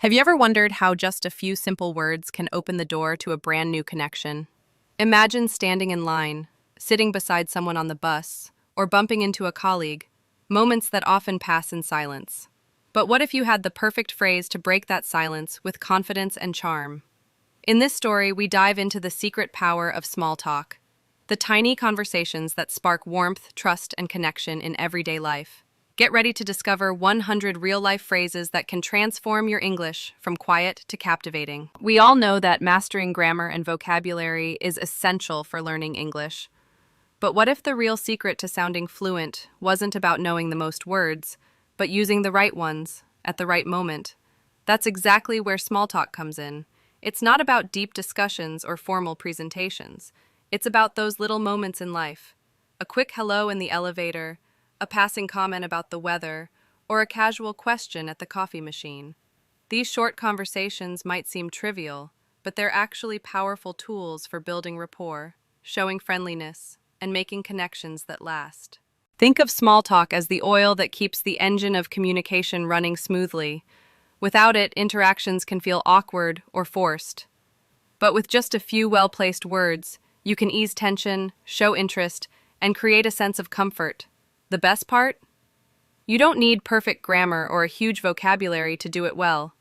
Have you ever wondered how just a few simple words can open the door to a brand new connection? Imagine standing in line, sitting beside someone on the bus, or bumping into a colleague, moments that often pass in silence. But what if you had the perfect phrase to break that silence with confidence and charm? In this story, we dive into the secret power of small talk, the tiny conversations that spark warmth, trust, and connection in everyday life. Get ready to discover 100 real-life phrases that can transform your English from quiet to captivating. We all know that mastering grammar and vocabulary is essential for learning English. But what if the real secret to sounding fluent wasn't about knowing the most words, but using the right ones at the right moment? That's exactly where small talk comes in. It's not about deep discussions or formal presentations. It's about those little moments in life. A quick hello in the elevator, a passing comment about the weather, or a casual question at the coffee machine. These short conversations might seem trivial, but they're actually powerful tools for building rapport, showing friendliness, and making connections that last. Think of small talk as the oil that keeps the engine of communication running smoothly. Without it, interactions can feel awkward or forced. But with just a few well-placed words, you can ease tension, show interest, and create a sense of comfort. The best part? You don't need perfect grammar or a huge vocabulary to do it well.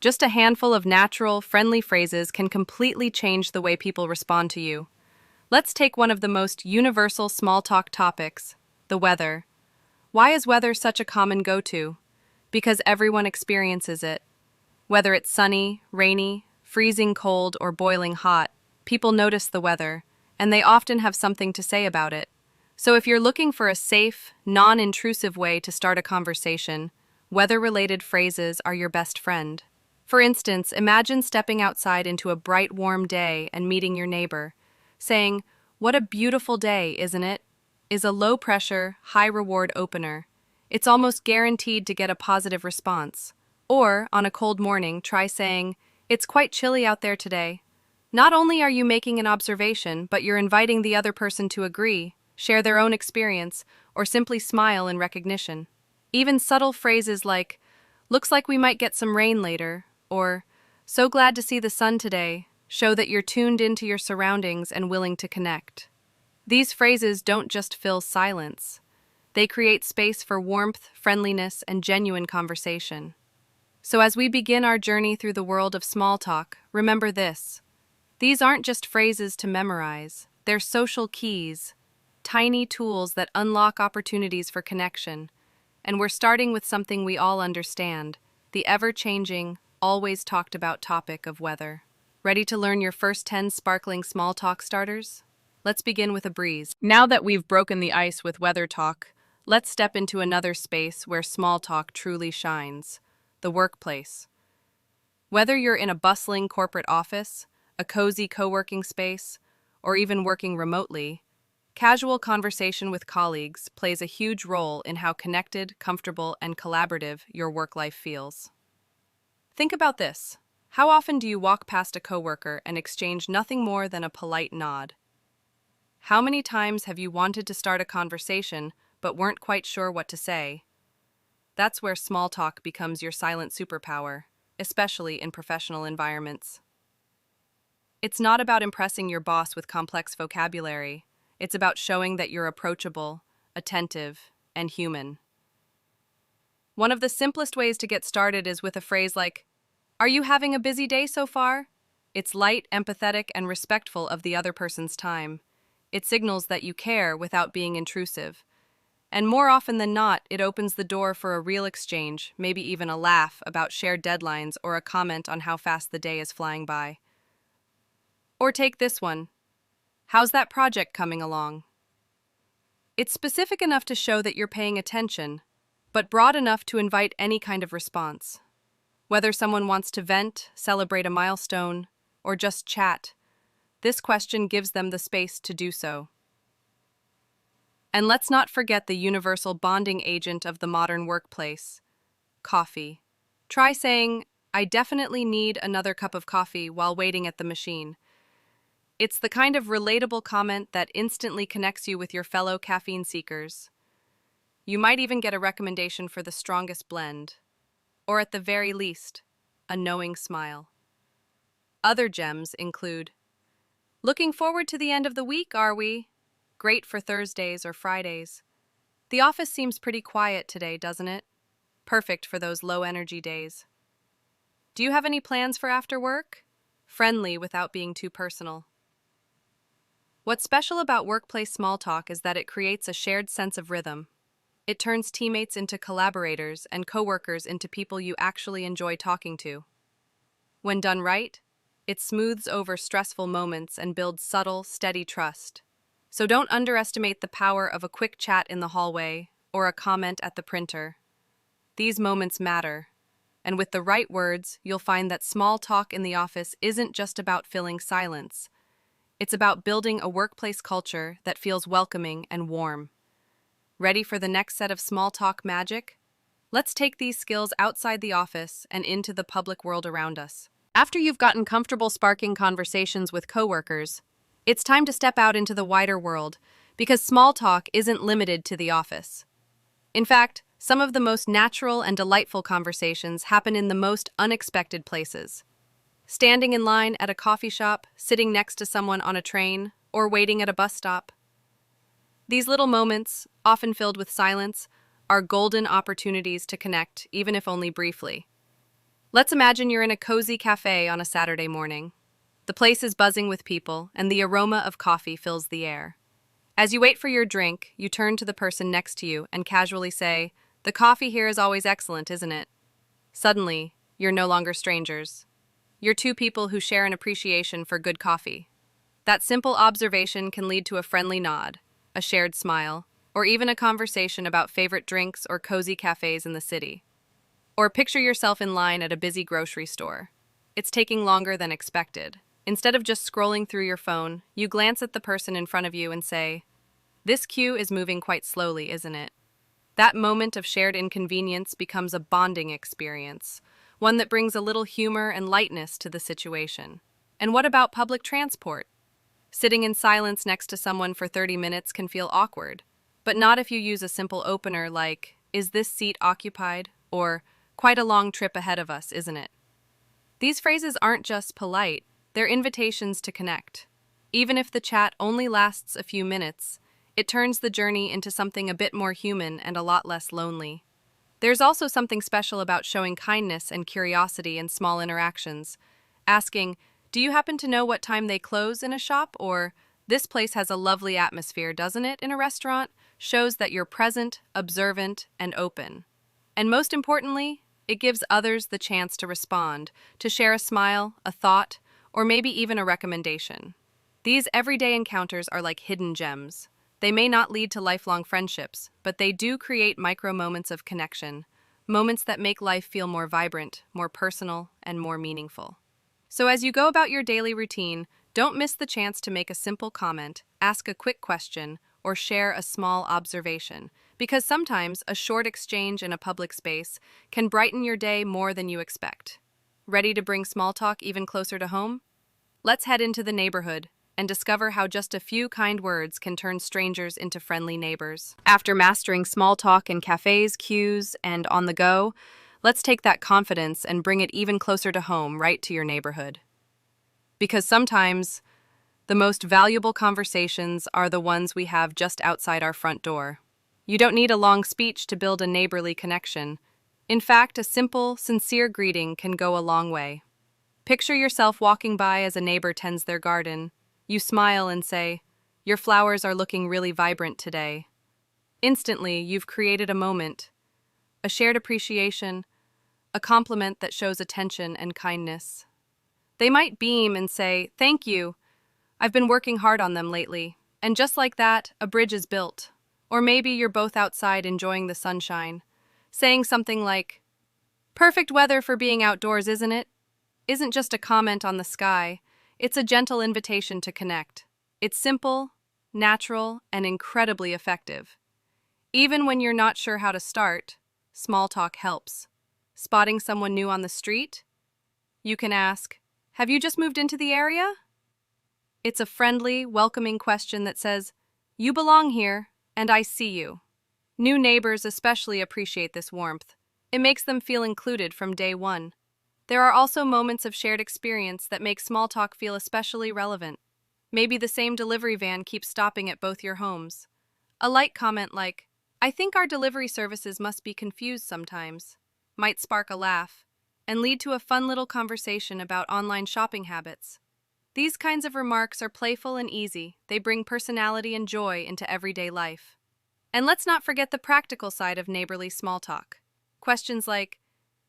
Just a handful of natural, friendly phrases can completely change the way people respond to you. Let's take one of the most universal small talk topics, the weather. Why is weather such a common go-to? Because everyone experiences it. Whether it's sunny, rainy, freezing cold, or boiling hot, people notice the weather, and they often have something to say about it. So if you're looking for a safe, non-intrusive way to start a conversation, weather-related phrases are your best friend. For instance, imagine stepping outside into a bright, warm day and meeting your neighbor. Saying, "What a beautiful day, isn't it?" is a low-pressure, high-reward opener. It's almost guaranteed to get a positive response. Or, on a cold morning, try saying, "It's quite chilly out there today." Not only are you making an observation, but you're inviting the other person to agree, share their own experience, or simply smile in recognition. Even subtle phrases like, "Looks like we might get some rain later," or "So glad to see the sun today," show that you're tuned into your surroundings and willing to connect. These phrases don't just fill silence. They create space for warmth, friendliness, and genuine conversation. So as we begin our journey through the world of small talk, remember this. These aren't just phrases to memorize. They're social keys, tiny tools that unlock opportunities for connection. And we're starting with something we all understand, the ever-changing, always talked about topic of weather. Ready to learn your first 10 sparkling small talk starters? Let's begin with a breeze. Now that we've broken the ice with weather talk, let's step into another space where small talk truly shines, the workplace. Whether you're in a bustling corporate office, a cozy co-working space, or even working remotely, casual conversation with colleagues plays a huge role in how connected, comfortable, and collaborative your work life feels. Think about this. How often do you walk past a coworker and exchange nothing more than a polite nod? How many times have you wanted to start a conversation but weren't quite sure what to say? That's where small talk becomes your silent superpower, especially in professional environments. It's not about impressing your boss with complex vocabulary. It's about showing that you're approachable, attentive, and human. One of the simplest ways to get started is with a phrase like, "Are you having a busy day so far?" It's light, empathetic, and respectful of the other person's time. It signals that you care without being intrusive. And more often than not, it opens the door for a real exchange, maybe even a laugh about shared deadlines or a comment on how fast the day is flying by. Or take this one. "How's that project coming along?" It's specific enough to show that you're paying attention, but broad enough to invite any kind of response. Whether someone wants to vent, celebrate a milestone, or just chat, this question gives them the space to do so. And let's not forget the universal bonding agent of the modern workplace, coffee. Try saying, "I definitely need another cup of coffee," while waiting at the machine. It's the kind of relatable comment that instantly connects you with your fellow caffeine seekers. You might even get a recommendation for the strongest blend, or at the very least, a knowing smile. Other gems include, "Looking forward to the end of the week, are we? Great for Thursdays or Fridays. The office seems pretty quiet today, doesn't it? Perfect for those low-energy days. Do you have any plans for after work?" Friendly without being too personal. What's special about workplace small talk is that it creates a shared sense of rhythm. It turns teammates into collaborators and coworkers into people you actually enjoy talking to. When done right, it smooths over stressful moments and builds subtle, steady trust. So don't underestimate the power of a quick chat in the hallway or a comment at the printer. These moments matter, and with the right words, you'll find that small talk in the office isn't just about filling silence. It's about building a workplace culture that feels welcoming and warm. Ready for the next set of small talk magic? Let's take these skills outside the office and into the public world around us. After you've gotten comfortable sparking conversations with coworkers, it's time to step out into the wider world, because small talk isn't limited to the office. In fact, some of the most natural and delightful conversations happen in the most unexpected places. Standing in line at a coffee shop, sitting next to someone on a train, or waiting at a bus stop. These little moments, often filled with silence, are golden opportunities to connect, even if only briefly. Let's imagine you're in a cozy cafe on a Saturday morning. The place is buzzing with people, and the aroma of coffee fills the air. As you wait for your drink, you turn to the person next to you and casually say, "The coffee here is always excellent, isn't it?" Suddenly, you're no longer strangers. You're two people who share an appreciation for good coffee. That simple observation can lead to a friendly nod, a shared smile, or even a conversation about favorite drinks or cozy cafes in the city. Or picture yourself in line at a busy grocery store. It's taking longer than expected. Instead of just scrolling through your phone, you glance at the person in front of you and say, "This queue is moving quite slowly, isn't it?" That moment of shared inconvenience becomes a bonding experience, one that brings a little humor and lightness to the situation. And what about public transport? Sitting in silence next to someone for 30 minutes can feel awkward, but not if you use a simple opener like, "Is this seat occupied?" or "Quite a long trip ahead of us, isn't it?" These phrases aren't just polite, they're invitations to connect. Even if the chat only lasts a few minutes, it turns the journey into something a bit more human and a lot less lonely. There's also something special about showing kindness and curiosity in small interactions. Asking, "Do you happen to know what time they close in a shop?" or "This place has a lovely atmosphere, doesn't it?" in a restaurant, shows that you're present, observant, and open. And most importantly, it gives others the chance to respond, to share a smile, a thought, or maybe even a recommendation. These everyday encounters are like hidden gems. They may not lead to lifelong friendships, but they do create micro moments of connection, moments that make life feel more vibrant, more personal, and more meaningful. So as you go about your daily routine, don't miss the chance to make a simple comment, ask a quick question, or share a small observation, because sometimes a short exchange in a public space can brighten your day more than you expect. Ready to bring small talk even closer to home? Let's head into the neighborhood and discover how just a few kind words can turn strangers into friendly neighbors. After mastering small talk in cafes, queues, and on the go, let's take that confidence and bring it even closer to home, right to your neighborhood. Because sometimes, the most valuable conversations are the ones we have just outside our front door. You don't need a long speech to build a neighborly connection. In fact, a simple, sincere greeting can go a long way. Picture yourself walking by as a neighbor tends their garden. You smile and say, "Your flowers are looking really vibrant today." Instantly, you've created a moment, a shared appreciation, a compliment that shows attention and kindness. They might beam and say, "Thank you. I've been working hard on them lately." And just like that, a bridge is built. Or maybe you're both outside enjoying the sunshine, saying something like, "Perfect weather for being outdoors, isn't it?" Isn't just a comment on the sky, it's a gentle invitation to connect. It's simple, natural, and incredibly effective. Even when you're not sure how to start, small talk helps. Spotting someone new on the street? You can ask, "Have you just moved into the area?" It's a friendly, welcoming question that says, "You belong here, and I see you." New neighbors especially appreciate this warmth. It makes them feel included from day one. There are also moments of shared experience that make small talk feel especially relevant. Maybe the same delivery van keeps stopping at both your homes. A light comment like, "I think our delivery services must be confused sometimes," might spark a laugh and lead to a fun little conversation about online shopping habits. These kinds of remarks are playful and easy. They bring personality and joy into everyday life. And let's not forget the practical side of neighborly small talk. Questions like,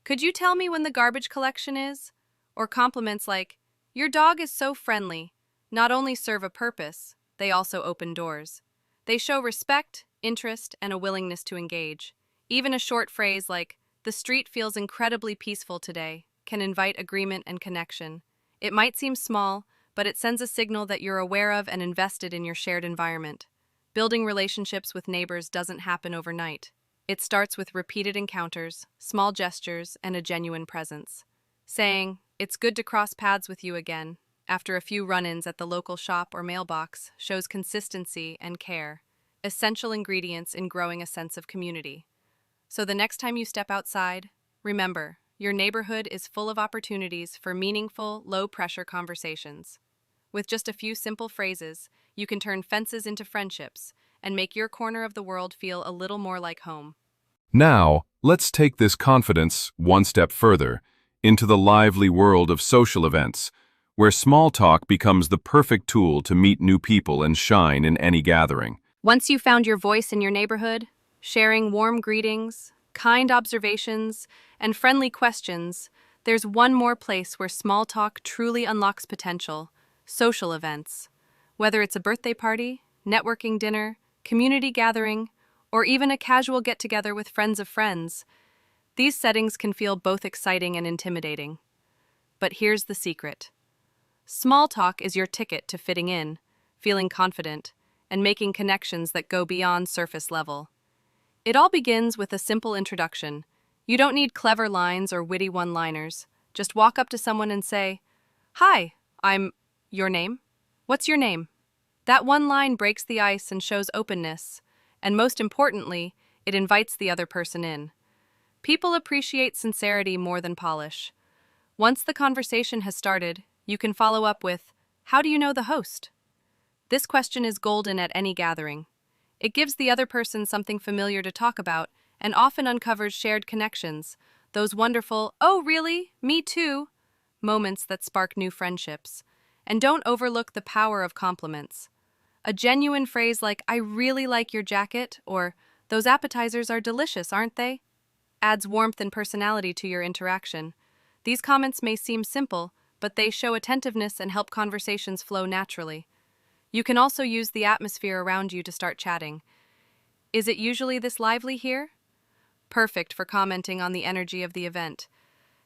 "Could you tell me when the garbage collection is?" Or compliments like, "Your dog is so friendly," not only serve a purpose, they also open doors. They show respect, interest, and a willingness to engage. Even a short phrase like, "The street feels incredibly peaceful today," can invite agreement and connection. It might seem small, but it sends a signal that you're aware of and invested in your shared environment. Building relationships with neighbors doesn't happen overnight. It starts with repeated encounters, small gestures, and a genuine presence. Saying, "It's good to cross paths with you again," after a few run-ins at the local shop or mailbox shows consistency and care, essential ingredients in growing a sense of community. So the next time you step outside, remember, your neighborhood is full of opportunities for meaningful, low-pressure conversations. With just a few simple phrases, you can turn fences into friendships and make your corner of the world feel a little more like home. Now, let's take this confidence one step further into the lively world of social events, where small talk becomes the perfect tool to meet new people and shine in any gathering. Once you've found your voice in your neighborhood, sharing warm greetings, kind observations, and friendly questions, there's one more place where small talk truly unlocks potential: social events. Whether it's a birthday party, networking dinner, community gathering, or even a casual get-together with friends of friends, these settings can feel both exciting and intimidating. But here's the secret. Small talk is your ticket to fitting in, feeling confident, and making connections that go beyond surface level. It all begins with a simple introduction. You don't need clever lines or witty one-liners. Just walk up to someone and say, "Hi, I'm..." Your name? What's your name? That one line breaks the ice and shows openness, and most importantly, it invites the other person in. People appreciate sincerity more than polish. Once the conversation has started, you can follow up with, "How do you know the host?" This question is golden at any gathering. It gives the other person something familiar to talk about and often uncovers shared connections, those wonderful, "Oh, really? Me too," moments that spark new friendships. And don't overlook the power of compliments. A genuine phrase like, "I really like your jacket," or "Those appetizers are delicious, aren't they?" adds warmth and personality to your interaction. These comments may seem simple, but they show attentiveness and help conversations flow naturally. You can also use the atmosphere around you to start chatting. "Is it usually this lively here?" Perfect for commenting on the energy of the event.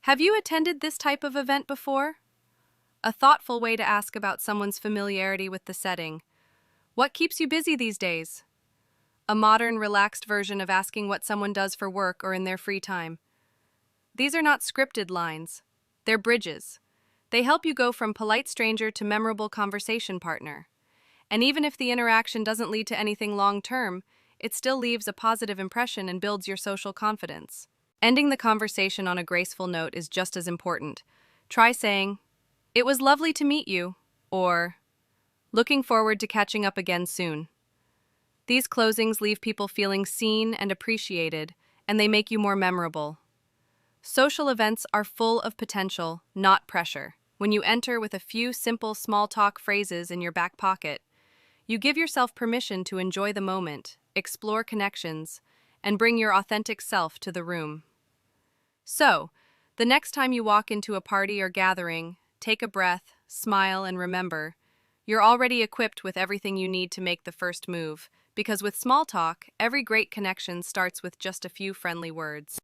"Have you attended this type of event before?" A thoughtful way to ask about someone's familiarity with the setting. "What keeps you busy these days?" A modern, relaxed version of asking what someone does for work or in their free time. These are not scripted lines. They're bridges. They help you go from polite stranger to memorable conversation partner. And even if the interaction doesn't lead to anything long-term, it still leaves a positive impression and builds your social confidence. Ending the conversation on a graceful note is just as important. Try saying, "It was lovely to meet you," or "Looking forward to catching up again soon." These closings leave people feeling seen and appreciated, and they make you more memorable. Social events are full of potential, not pressure. When you enter with a few simple small talk phrases in your back pocket, you give yourself permission to enjoy the moment, explore connections, and bring your authentic self to the room. So, the next time you walk into a party or gathering, take a breath, smile, and remember, you're already equipped with everything you need to make the first move, because with small talk, every great connection starts with just a few friendly words.